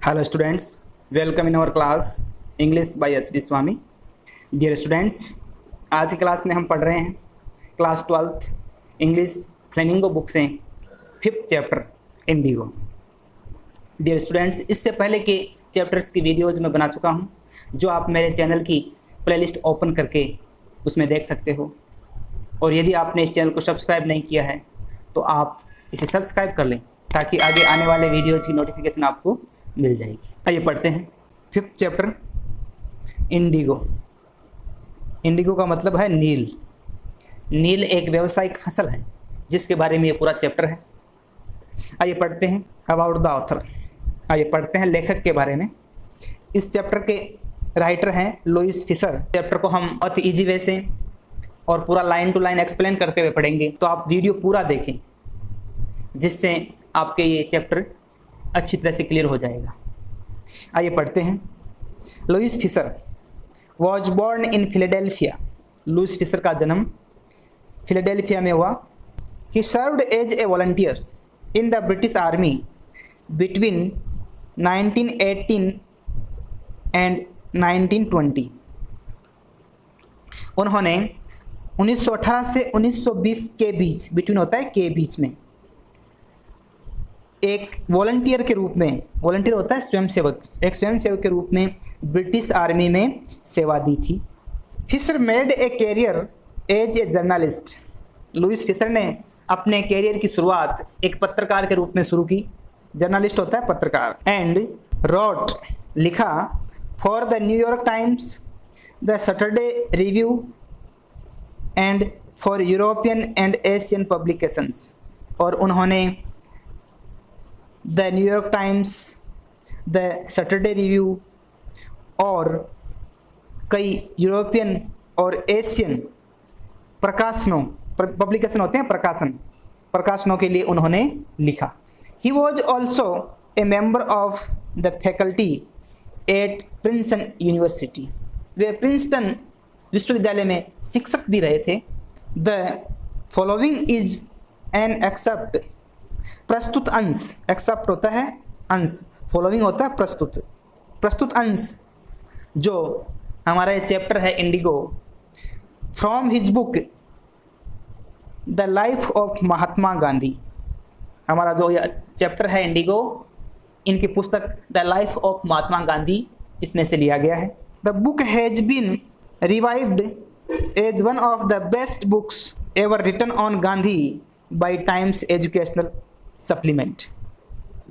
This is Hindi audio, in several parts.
Hello students, welcome in our class English by HD Swami. Dear students, आज की क्लास में हम पढ़ रहे हैं class 12th English flamingo book से 5th chapter Indigo. Dear students, इससे पहले के चैप्टर्स की वीडियोज़ मैं बना चुका हूं, जो आप मेरे चैनल की प्लेलिस्ट ओपन करके उसमें देख सकते हो। और यदि आपने इस चैनल को सब्सक्राइब नहीं किया है तो आप इसे सब्सक्राइब कर लें, ताकि आगे आने वाले वीडियोज़ की नोटिफिकेशन आपको मिल जाएगी। आइए पढ़ते हैं 5th चैप्टर इंडिगो। इंडिगो का मतलब है नील। नील एक व्यावसायिक फसल है जिसके बारे में ये पूरा चैप्टर है। आइए पढ़ते हैं अबाउट द ऑथर। आइए पढ़ते हैं लेखक के बारे में। इस चैप्टर के राइटर हैं लुईस फिशर। चैप्टर को हम बहुत ईजी वे से और पूरा लाइन टू लाइन एक्सप्लेन करते हुए पढ़ेंगे, तो आप वीडियो पूरा देखें, जिससे आपके ये चैप्टर अच्छी तरह से क्लियर हो जाएगा। आइए पढ़ते हैं। Louis Fischer was born in Philadelphia. Louis Fischer का जन्म फिलाडेल्फिया में हुआ। He served as a volunteer in the British army between 1918 and 1920। उन्होंने 1918 से 1920 के बीच, बिटवीन होता है के बीच में, एक वॉलंटियर के रूप में, वॉलंटियर होता है स्वयंसेवक, एक स्वयंसेवक के रूप में ब्रिटिश आर्मी में सेवा दी थी। Fischer made a career as a journalist. Louis Fischer ने अपने कैरियर की शुरुआत एक पत्रकार के रूप में शुरू की। जर्नलिस्ट होता है पत्रकार। एंड रोट, लिखा, for the New York times, the Saturday review and for European and Asian publications. और उन्होंने the New York times, the Saturday review और कई यूरोपियन और एशियन प्रकाशनों, पब्लिकेशन होते हैं प्रकाशनों के लिए उन्होंने लिखा। He was also a member of the faculty at Princeton University. वे प्रिंसटन विश्वविद्यालय में शिक्षक भी रहे थे। The following is an excerpt, प्रस्तुत अंश, एक्सेप्ट होता है अंश, फॉलोइंग होता है प्रस्तुत अंश, जो हमारा ये चैप्टर है Indigo, from his book the life of Mahatma Gandhi. हमारा जो ये चैप्टर है इंडिगो, इनकी पुस्तक the life of Mahatma Gandhi इसमें से लिया गया है। The book has been revived as one of the best books ever written on Gandhi by Times Educational Supplement.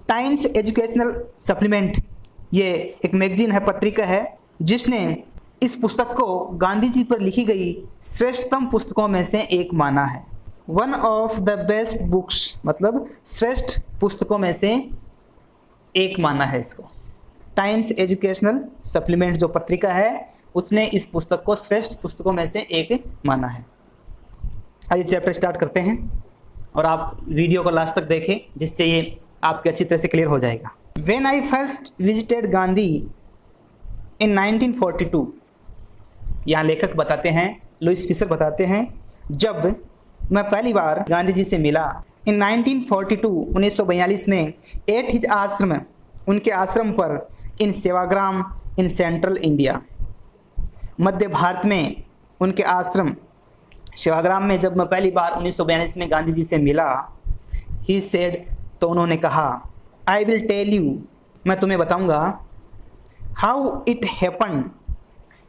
Times Educational Supplement ये एक मैगजीन है, पत्रिका है, जिसने इस पुस्तक को गांधी जी पर लिखी गई श्रेष्ठतम पुस्तकों में से एक माना है। One of the best books मतलब श्रेष्ठ पुस्तकों में से एक माना है इसको। टाइम्स एजुकेशनल सप्लीमेंट जो पत्रिका है, उसने इस पुस्तक को श्रेष्ठ पुस्तकों में से एक माना है। आइए चैप्टर स्टार्ट करते हैं और आप वीडियो को लास्ट तक देखें, जिससे ये आपके अच्छी तरह से क्लियर हो जाएगा। When I first visited Gandhi in 1942, यहाँ लेखक बताते हैं, लुईस फिशर बताते हैं, जब मैं पहली बार गांधी जी से मिला in 1942, 1942 में, एट हिज आश्रम, उनके आश्रम पर, इन सेवाग्राम इन सेंट्रल इंडिया, मध्य भारत में उनके आश्रम सेवाग्राम में जब मैं पहली बार 1942 में गांधी जी से मिला, ही सेड, तो उन्होंने कहा, आई विल टेल यू, मैं तुम्हें बताऊंगा, हाउ इट हैपन्ड,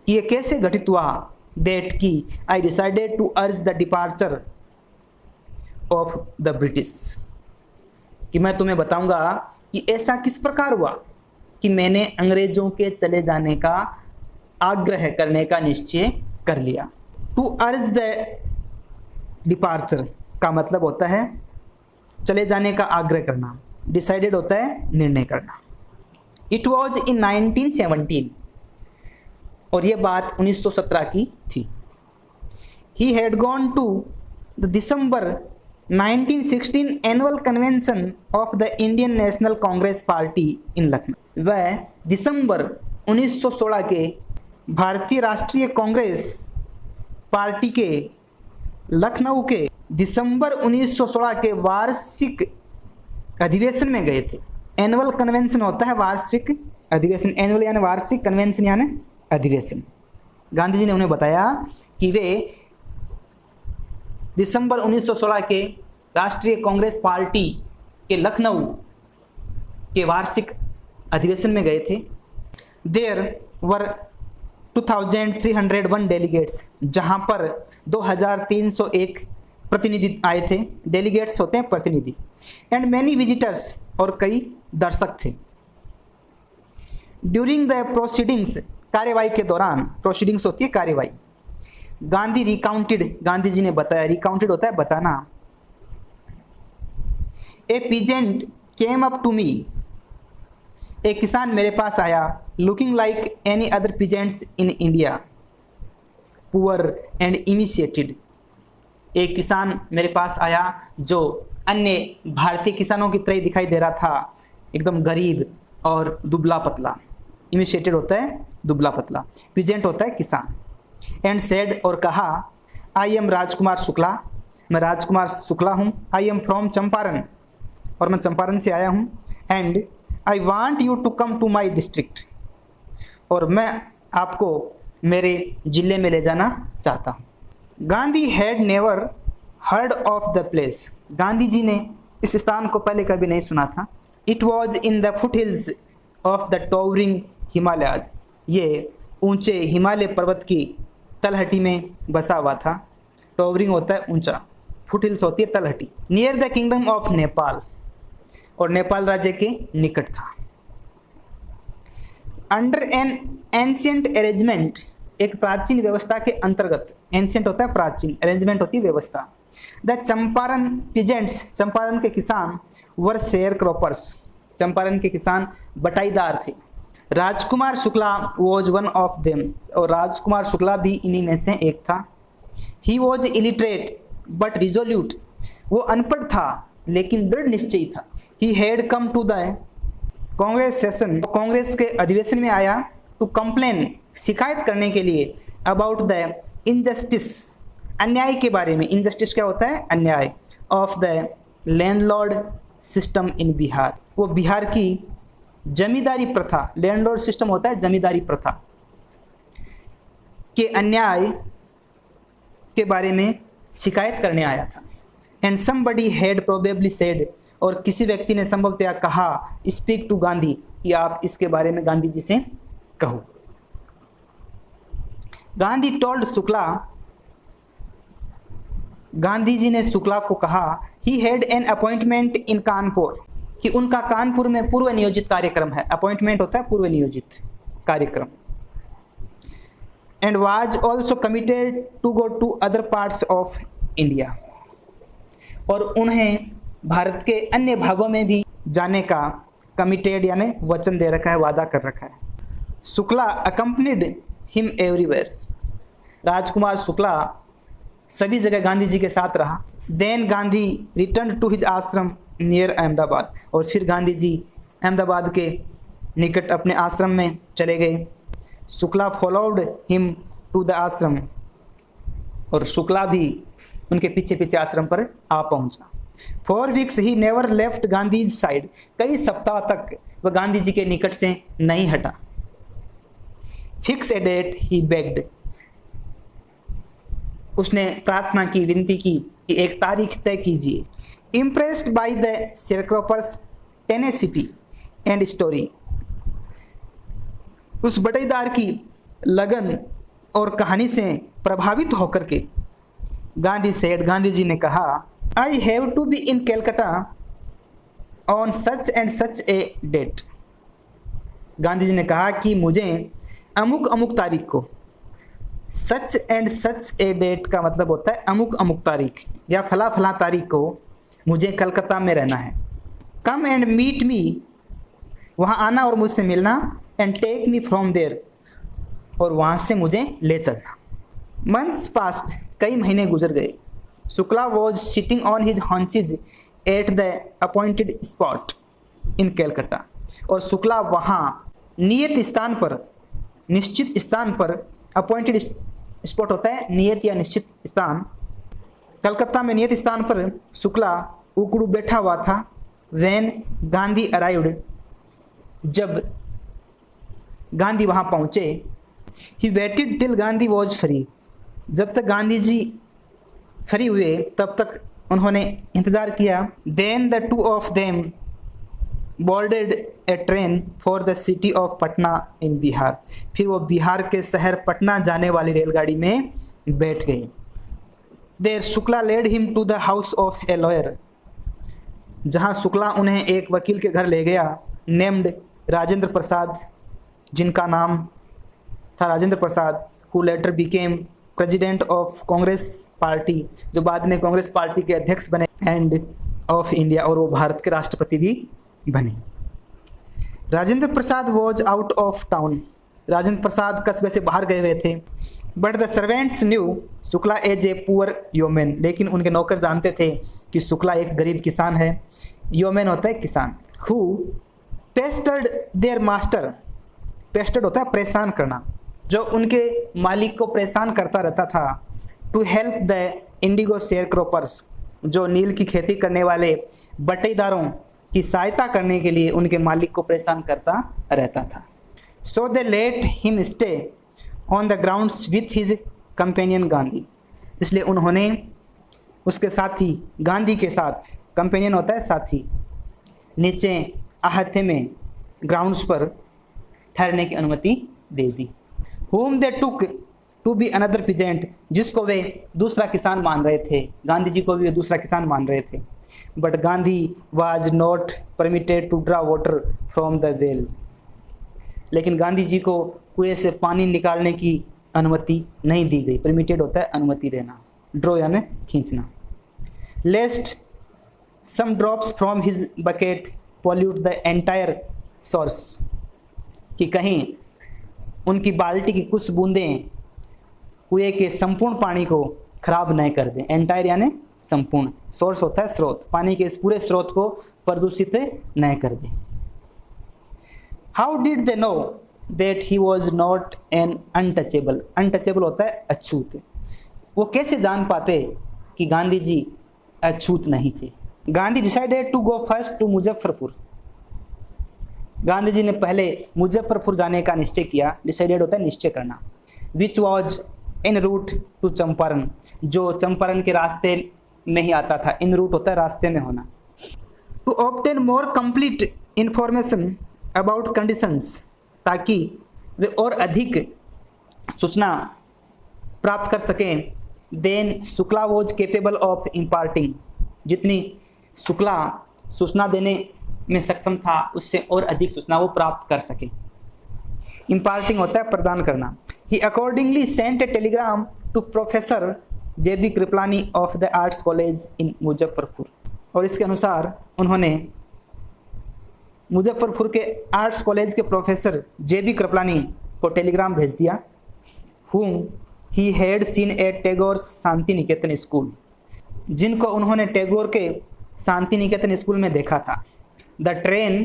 कि ये कैसे घटित हुआ, दैट की I decided to urge the departure of the British, कि मैं तुम्हें बताऊंगा कि ऐसा किस प्रकार हुआ कि मैंने अंग्रेजों के चले जाने का आग्रह करने का निश्चय कर लिया। टू अर्ज द डिपार्चर का मतलब होता है चले जाने का आग्रह करना, डिसाइडेड होता है निर्णय करना। इट वॉज इन 1917, और ये बात 1917 की थी। He had gone to the December 1916 annual convention of the Indian National Congress party in Lucknow. वह दिसंबर 1916 के भारतीय राष्ट्रीय कांग्रेस पार्टी के लखनऊ के दिसंबर 1916 के वार्षिक अधिवेशन में गए थे। एनुअल कन्वेंशन होता है वार्षिक अधिवेशन, एनुअल यानी वार्षिक, कन्वेंशन यानी अधिवेशन। गांधी जी ने उन्हें बताया कि वे दिसंबर 1916 के राष्ट्रीय कांग्रेस पार्टी के लखनऊ के वार्षिक अधिवेशन में गए थे। देयर वर 2301 डेलीगेट्स, जहां पर 2301 प्रतिनिधि आए थे। डेलीगेट्स होते हैं प्रतिनिधि। एंड मैनी विजिटर्स, और कई दर्शक थे। ड्यूरिंग द प्रोसीडिंग्स, कार्यवाही के दौरान, प्रोसीडिंग्स होती है कार्यवाही। गांधी रिकाउंटेड, गांधी जी ने बताया, रिकाउंटेड होता है बताना। A peasant came up to me, एक किसान मेरे पास आया। Looking like any other peasants in India, poor and initiated, एक किसान मेरे पास आया जो अन्य भारतीय किसानों की तरह दिखाई दे रहा था, एकदम गरीब और दुबला पतला। इनिशिएटेड होता है दुबला पतला, पीजेंट होता है किसान। एंड सेड, और कहा, आई एम राजकुमार शुक्ला, मैं राजकुमार शुक्ला हूँ। आई एम फ्रॉम चंपारण, और मैं चंपारण से आया हूँ। And I want you to come to my district, और मैं आपको मेरे जिले में ले जाना चाहता हूँ। Gandhi had never heard of the place, Gandhi ji ने इस स्थान को पहले कभी नहीं सुना था। It was in the foothills of the towering Himalayas, ये ऊंचे हिमालय पर्वत की तलहटी में बसा हुआ था। टॉवरिंग होता है ऊंचा, फुट हिल्स होती है तलहटी। Near the kingdom of Nepal, और नेपाल राज्य के निकट था। अंडर एन एंशियंट अरेंजमेंट, एक प्राचीन व्यवस्था के अंतर्गत, एंशियंट होता है प्राचीन, अरेंजमेंट होती है व्यवस्था। द चंपारण पीजेंट्स, चंपारण के किसान, वर शेयर क्रॉपर्स, चंपारण के किसान बटाईदार थे। Rajkumar Shukla was one of them, और राजकुमार शुक्ला भी इन्हीं में से एक था। He was illiterate but resolute, वो अनपढ़ था लेकिन दृढ़ निश्चयी था। He had come to the Congress session, Congress के अधिवेशन में आया। टू कंप्लेन, शिकायत करने के लिए। अबाउट द इनजस्टिस, अन्याय के बारे में। इनजस्टिस क्या होता है? अन्याय। Of the landlord system in Bihar, वो बिहार की जमींदारी प्रथा, लैंडलॉर्ड सिस्टम होता है जमींदारी प्रथा के अन्याय के बारे में शिकायत करने आया था। And somebody had probably said, और किसी व्यक्ति ने संभवतः कहा, स्पीक टू गांधी, कि आप इसके बारे में गांधी जी से कहो। गांधी टोल्ड शुक्ला, गांधी जी ने शुक्ला को कहा, ही हैड एन अपॉइंटमेंट इन कानपुर, कि उनका कानपुर में पूर्व नियोजित कार्यक्रम है। अपॉइंटमेंट होता है पूर्व नियोजित कार्यक्रम। And was also committed to go to other parts of India, और उन्हें भारत के अन्य भागों में भी जाने का कमिटेड यानी वचन दे रखा है, वादा कर रखा है। Shukla accompanied him everywhere, Rajkumar Shukla सभी जगह गांधी जी के साथ रहा। Then Gandhi return to his ashram near Ahmedabad, और फिर गांधी जी अहमदाबाद के निकट अपने आश्रम में चले गए। Shukla followed him to the ashram, और शुक्ला भी उनके पीछे पीछे आश्रम पर आ पहुंचा। 4 weeks he never left Gandhi's side, कई सप्ताह तक वह गांधी जी के निकट से नहीं हटा। Fix a date he begged, उसने प्रार्थना की, विनती की कि एक तारीख तय कीजिए। Impressed by the sharecropper's tenacity and story, उस बटेदार की लगन और कहानी से प्रभावित होकर के गांधी सेड, गांधी जी ने कहा, I have to be in Calcutta on such and such a date, Gandhi ji ने कहा कि मुझे अमुक अमुक तारीख को, सच एंड सच ए डेट का मतलब होता है अमुक अमुक तारीख या फला फला तारीख को मुझे कलकत्ता में रहना है। कम एंड मीट मी, वहाँ आना और मुझसे मिलना। And take me from there, और वहाँ से मुझे ले चलना। मंथ्स पास्ट, कई महीने गुजर गए। Shukla was sitting on his haunches at the appointed spot in Calcutta, और शुक्ला वहाँ नियत स्थान पर, निश्चित स्थान पर, अपॉइंटेड स्पॉट होता है नियत या निश्चित स्थान, कलकत्ता में नियत स्थान पर शुक्ला उकड़ू बैठा हुआ था। व्हेन गांधी अराइव्ड, जब गांधी वहाँ पहुँचे, he waited till Gandhi was free, जब तक गांधी जी फ्री हुए तब तक उन्होंने इंतज़ार किया। Then the two of them boarded a train for the city of Patna in Bihar, फिर वो बिहार के शहर पटना जाने वाली रेलगाड़ी में बैठ गए। There Shukla led him to the house of a lawyer, जहाँ शुक्ला उन्हें एक वकील के घर ले गया, नेम्ड राजेंद्र प्रसाद, जिनका नाम था Rajendra Prasad, who later became president of Congress party, जो बाद में कांग्रेस पार्टी के अध्यक्ष बने, एंड ऑफ इंडिया, और वो भारत के राष्ट्रपति भी बने। Rajendra Prasad was out of town, Rajendra Prasad कस्बे से बाहर गए हुए थे। But the servants knew Shukla as a poor yeoman, लेकिन उनके नौकर जानते थे कि शुक्ला एक गरीब किसान है। योमेन होता है किसान। हु पेस्टर्ड देयर मास्टर, पेस्टर्ड होता है परेशान करना, जो उनके मालिक को परेशान करता रहता था। To help the indigo sharecroppers, जो नील की खेती करने वाले बटेदारों की सहायता करने के लिए उनके मालिक को परेशान करता रहता था। So they let him stay on the grounds with his companion Gandhi, इसलिए उन्होंने उसके साथी गांधी के साथ, कंपेनियन होता है साथी, नीचे आहते में ग्राउंड्स पर ठहरने की अनुमति दे दी। whom they took to be another peasant, जिसको वे दूसरा किसान मान रहे थे, गांधी जी को भी वे दूसरा किसान मान रहे थे। But Gandhi was not permitted to draw water from the well, लेकिन गांधी जी को कुएं से पानी निकालने की अनुमति नहीं दी गई। परमिटेड होता है अनुमति देना, ड्रॉ यानी खींचना। Lest some drops from his bucket pollute the entire source, कि कहीं उनकी बाल्टी की कुछ बूंदें कुएं के संपूर्ण पानी को खराब नहीं कर दें। एंटायर यानी संपूर्ण, सोर्स होता है स्रोत, पानी के इस पूरे स्रोत को प्रदूषित नहीं कर दें। How did they know that he was not an untouchable, untouchable होता है अछूत। वो कैसे जान पाते कि गांधी जी अछूत नहीं थे। Gandhi decided to go first to Muzaffarpur, Gandhi ji ने पहले मुजफ्फरपुर जाने का निश्चय किया। डिसाइडेड होता है निश्चय करना। Which was in route to Champaran, जो चंपारण के रास्ते में ही आता था। इन रूट होता है रास्ते में होना। To obtain more complete information about conditions, ताकि वे और अधिक सूचना प्राप्त कर सकें। Then Shukla was capable of imparting, जितनी शुक्ला सूचना देने में सक्षम था उससे और अधिक सूचना वो प्राप्त कर सके। इम्पार्टिंग होता है प्रदान करना। He accordingly sent a telegram to professor J B. Kripalani of the arts college in Muzaffarpur, और इसके अनुसार उन्होंने मुजफ्फरपुर के आर्ट्स कॉलेज के प्रोफेसर जे.बी. कृपलानी को टेलीग्राम भेज दिया। whom he had seen at Tagore Shantiniketan school, जिनको उन्होंने टैगोर के शांति निकेतन स्कूल में देखा था। The train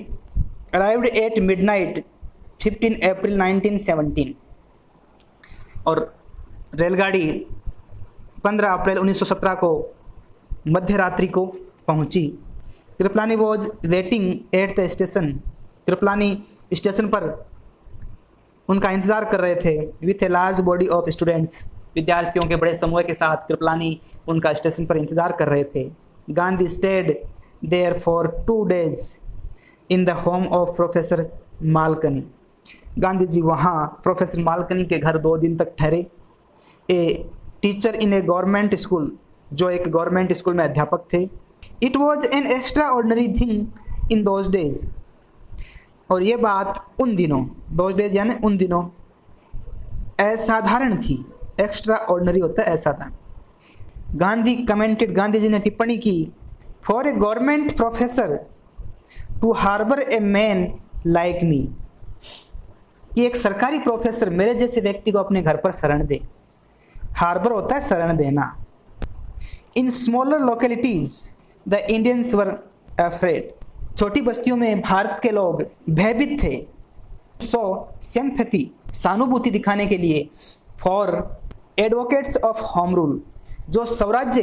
arrived at midnight 15 अप्रैल 1917, और रेलगाड़ी 15 अप्रैल 1917 को मध्य रात्रि को पहुंची। Kripalani was waiting at the station, Kripalani station पर उनका इंतज़ार कर रहे थे। With a large body of students, विद्यार्थियों के बड़े समूह के साथ कृपलानी उनका स्टेशन पर इंतज़ार कर रहे थे। Gandhi stayed there for 2 days in the home of professor Malkani, Gandhi जी वहाँ प्रोफेसर मालकनी के घर 2 दिन तक ठहरे। A teacher in A government school, जो एक गवर्नमेंट स्कूल में अध्यापक थे। It was an extra ordinary thing in those days, और ये बात उन दिनों, दोज डेज यानी उन दिनों, असाधारण थी। एक्स्ट्रा ऑर्डनरी होता है असाधारण। गांधी कमेंटेड, गांधी जी ने टिप्पणी की, for a government professor to harbour a man like me, कि एक सरकारी प्रोफेसर मेरे जैसे व्यक्ति को अपने घर पर शरण दे। हार्बर होता है शरण देना। In smaller localities the Indians were afraid, छोटी बस्तियों में भारत के लोग भयभीत थे। सो सिंपैथी, सहानुभूति दिखाने के लिए। For advocates of home rule, जो स्वराज्य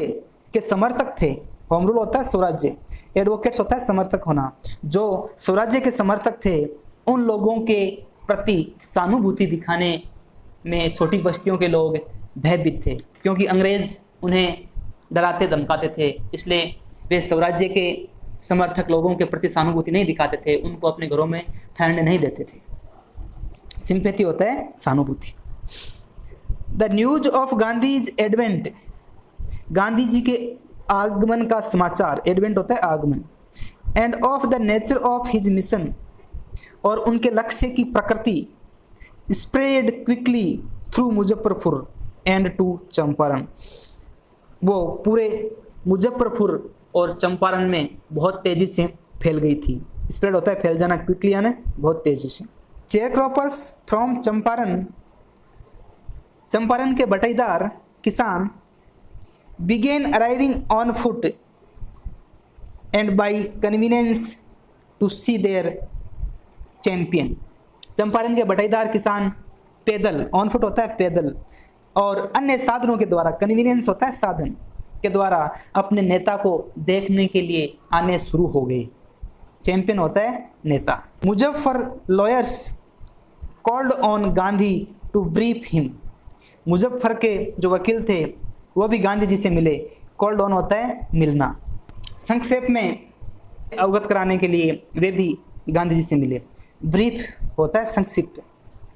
के समर्थक थे। होम रूल होता है स्वराज्य, एडवोकेट्स होता है समर्थक होना। जो स्वराज्य के समर्थक थे, उन लोगों के प्रति सहानुभूति दिखाने में छोटी बस्तियों के लोग भयभीत थे, क्योंकि अंग्रेज उन्हें डराते धमकाते थे। इसलिए वे स्वराज्य के समर्थक लोगों के प्रति सहानुभूति नहीं दिखाते थे, उनको अपने घरों में ठहरने नहीं देते थे। सिंपैथी होता है सहानुभूति। The news of Gandhi's advent, Gandhi ji के आगमन का समाचार, एडवेंट होता है आगमन, and of the nature of his mission, और उनके लक्ष्य की प्रकृति, spread quickly through Muzaffarpur and to Champaran, वो पूरे मुजफ्फरपुर और चंपारण में बहुत तेजी से फैल गई थी। स्प्रेड होता है फैल जाना, क्विकली यानी बहुत तेजी से। शेयरक्रॉपर्स फ्रॉम चंपारण, चंपारण के बटाईदार किसान began arriving on foot and by convenience to see their champion. Champaran के बटाईदार किसान पैदल, ऑन फुट होता है पैदल, और अन्य साधनों के द्वारा, कन्वीनियंस होता है साधन के द्वारा, अपने नेता को देखने के लिए आने शुरू हो गए। चैंपियन होता है नेता। Muzaffar lawyers called on Gandhi to brief him, Muzaffar के जो वकील थे वो भी गांधी जी से मिले। कॉल्ड ऑन होता है मिलना। संक्षेप में अवगत कराने के लिए वे भी गांधी जी से मिले। ब्रीफ होता है संक्षिप्त।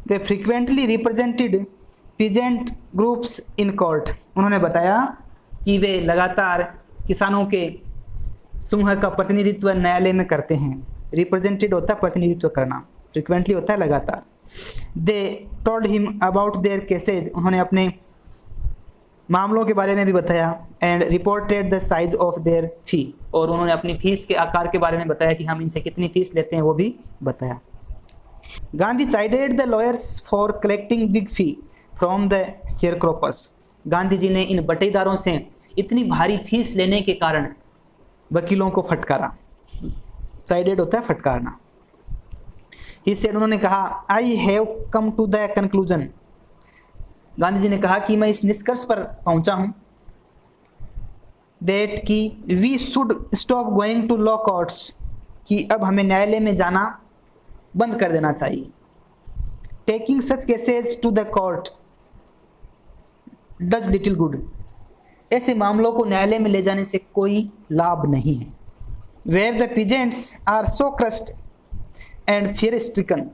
They frequently represented peasant groups in court, उन्होंने बताया कि वे लगातार किसानों के समूह का प्रतिनिधित्व न्यायालय में करते हैं। रिप्रेजेंटेड होता है प्रतिनिधित्व करना, फ्रीक्वेंटली होता है लगातार। They told him about their cases, उन्होंने अपने मामलों के बारे में भी बताया। And reported the size of their fee, और उन्होंने अपनी फीस के आकार के बारे में बताया कि हम इनसे कितनी फीस लेते हैं, वो भी बताया। Gandhi chided the lawyers for collecting big fee from the sharecroppers, Gandhi ji ने इन बटेदारों से इतनी भारी फीस लेने के कारण वकीलों को फटकारा। चाइडेड होता है फटकारना। इस सेड उन्होंने कहा, I have come to the conclusion, Gandhi ji ने कहा कि मैं इस निष्कर्ष पर पहुंचा हूं, दैट कि we should stop going to law courts, कि अब हमें न्यायालय में जाना बंद कर देना चाहिए। Taking such cases to the court does little good, ऐसे मामलों को न्यायालय में ले जाने से कोई लाभ नहीं है। Where the peasants are so crushed and fear stricken,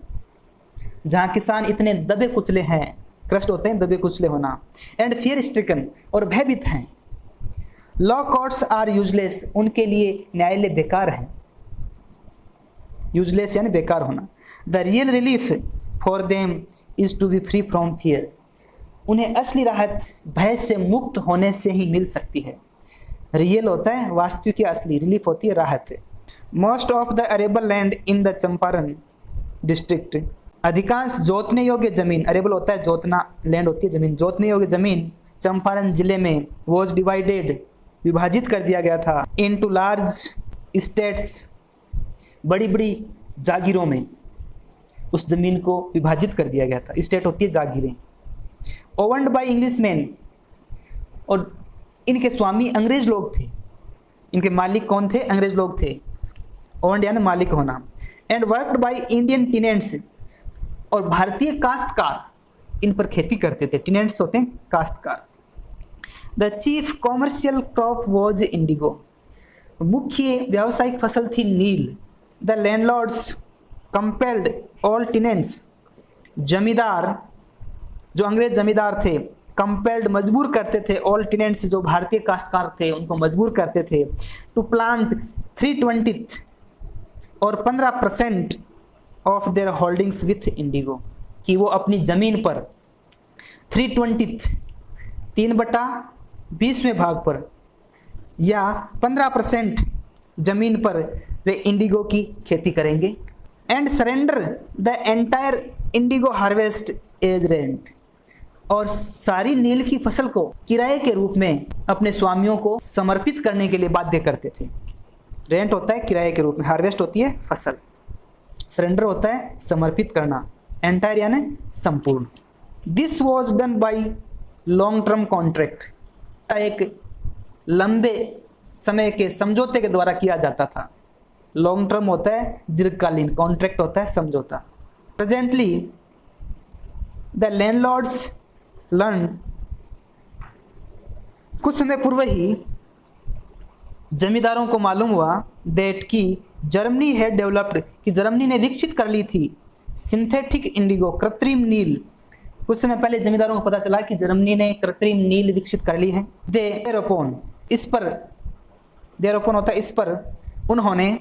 जहाँ किसान इतने दबे कुचले हैं, क्रस्ट होते हैं दबे कुचले होना, एंड फियर स्ट्रिकन, और भयभीत हैं। लॉ कोर्ट्स आर यूजलेस, उनके लिए न्यायालय बेकार है। यूजलेस यानी बेकार होना। The real relief for them is to be free from fear, उन्हें असली राहत भय से मुक्त होने से ही मिल सकती है। रियल होता है वास्तविक या असली, रिलीफ होती है राहत। Most of the arable land in the Champaran district, अधिकांश जोतने योग्य जमीन, अरेबल होता है जोतना, लैंड होती है जमीन, जोतने योग्य जमीन चंपारण जिले में वॉज डिवाइडेड, विभाजित कर दिया गया था, इनटू लार्ज स्टेट्स, बड़ी बड़ी जागीरों में उस जमीन को विभाजित कर दिया गया था। स्टेट होती है जागीरें। ओवर्ड बाय इंग्लिशमैन, और इनके स्वामी अंग्रेज लोग थे, इनके मालिक कौन थे? अंग्रेज लोग थे। ओवर्ड यानी मालिक होना। एंड वर्कड बाय इंडियन टिनेंट्स, और भारतीय काश्तकार इन पर खेती करते थे। टिनेंट्स होते हैं काश्तकार। The chief commercial crop was Indigo, मुख्य व्यावसायिक फसल थी नील। द लैंडलॉर्ड्स कंपेल्ड ऑल टिनेंट्स, जमींदार जो अंग्रेज जमींदार थे, कंपेल्ड मजबूर करते थे, ऑल टिनेंट्स जो भारतीय काश्तकार थे उनको मजबूर करते थे, टू प्लांट 3/20 और 15% of their holdings with Indigo, कि वो अपनी ज़मीन पर 3/20 3/20वें भाग पर या 15% ज़मीन पर वे इंडिगो की खेती करेंगे। And surrender the entire indigo harvest as rent, और सारी नील की फसल को किराए के रूप में अपने स्वामियों को समर्पित करने के लिए बाध्य करते थे। रेंट होता है किराए के रूप में, हार्वेस्ट होती है फसल, सरेंडर होता है समर्पित करना, एंटायर यानी संपूर्ण। This was done by long term contract, एक लंबे समय के समझौते के द्वारा किया जाता था। लॉन्ग टर्म होता है दीर्घकालीन, कॉन्ट्रैक्ट होता है समझौता। प्रेजेंटली द लैंडलॉर्ड्स लर्न, कुछ समय पूर्व ही जमींदारों को मालूम हुआ दैट कि जर्मनी हैड डेवलप्ड, कि जर्मनी ने विकसित कर ली थी सिंथेटिक इंडिगो, कृत्रिम नील। कुछ समय पहले जमींदारों को पता चला कि जर्मनी ने कृत्रिम नील विकसित कर ली है। देयरअपॉन, इस पर, देयरअपॉन होता है इस पर, उन्होंने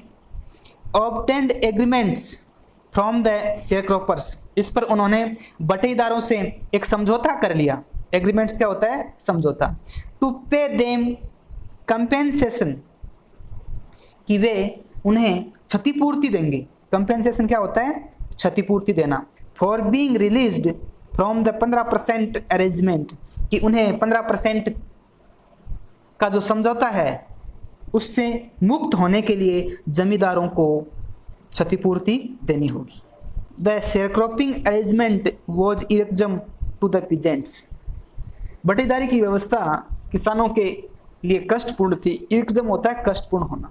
ऑब्टेन्ड एग्रीमेंट्स फ्रॉम द शेयरक्रॉपर्स, इस पर उन्होंने बटेदारों से एक समझौता कर लिया। एग्रीमेंट्स क्या होता है? समझौता। टू पे देम कंपेंसेशन, कि वे उन्हें क्षतिपूर्ति देंगे। कंपेंसेशन क्या होता है? क्षतिपूर्ति देना। For being released from the 15% arrangement, कि उन्हें 15% का जो समझौता है उससे मुक्त होने के लिए जमींदारों को क्षतिपूर्ति देनी होगी। The sharecropping arrangement was irksome to the peasants, बटेदारी की व्यवस्था किसानों के लिए कष्टपूर्ण थी। इरकजम होता है कष्टपूर्ण होना।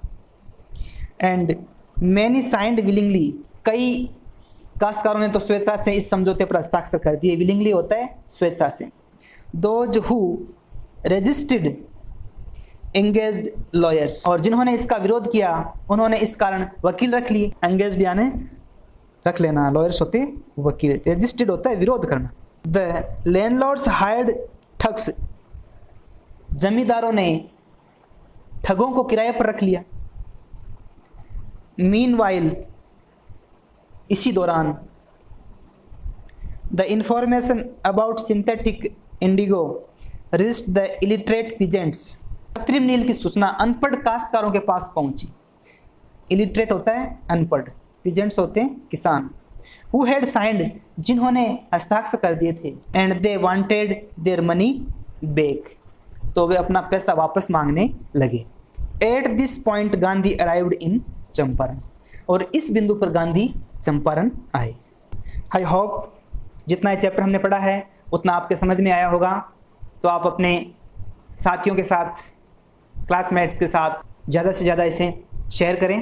एंड मैनी साइंड विलिंगली, कई काश्तकारों ने तो स्वेच्छा से इस समझौते पर हस्ताक्षर कर दिए। विलिंगली होता है स्वेच्छा से। Those who resisted engaged lawyers, और जिन्होंने इसका विरोध किया उन्होंने इस कारण वकील रख लिए। एंगेज्ड यानी रख लेना, लॉयर्स होते वकील, रेजिस्टेड होता है विरोध करना। द लैंडलॉर्ड्स हायर्ड ठग्स, जमींदारों ने ठगों को किराए पर रख लिया। मीनवाइल, इसी दौरान, the information about synthetic Indigo reached the illiterate peasants, कृत्रिम नील की सूचना अनपढ़ काश्तकारों के पास पहुंची। इलिटरेट होता है अनपढ़, पीजेंट्स होते हैं किसान। हु हैड साइंड, जिन्होंने हस्ताक्षर कर दिए थे। And they wanted their money back, तो वे अपना पैसा वापस मांगने लगे। At this point Gandhi arrived in Champaran, और इस बिंदु पर गांधी चंपारण आए। आई होप जितना ये चैप्टर हमने पढ़ा है उतना आपके समझ में आया होगा। तो आप अपने साथियों के साथ, क्लासमेट्स के साथ ज़्यादा से ज़्यादा इसे शेयर करें।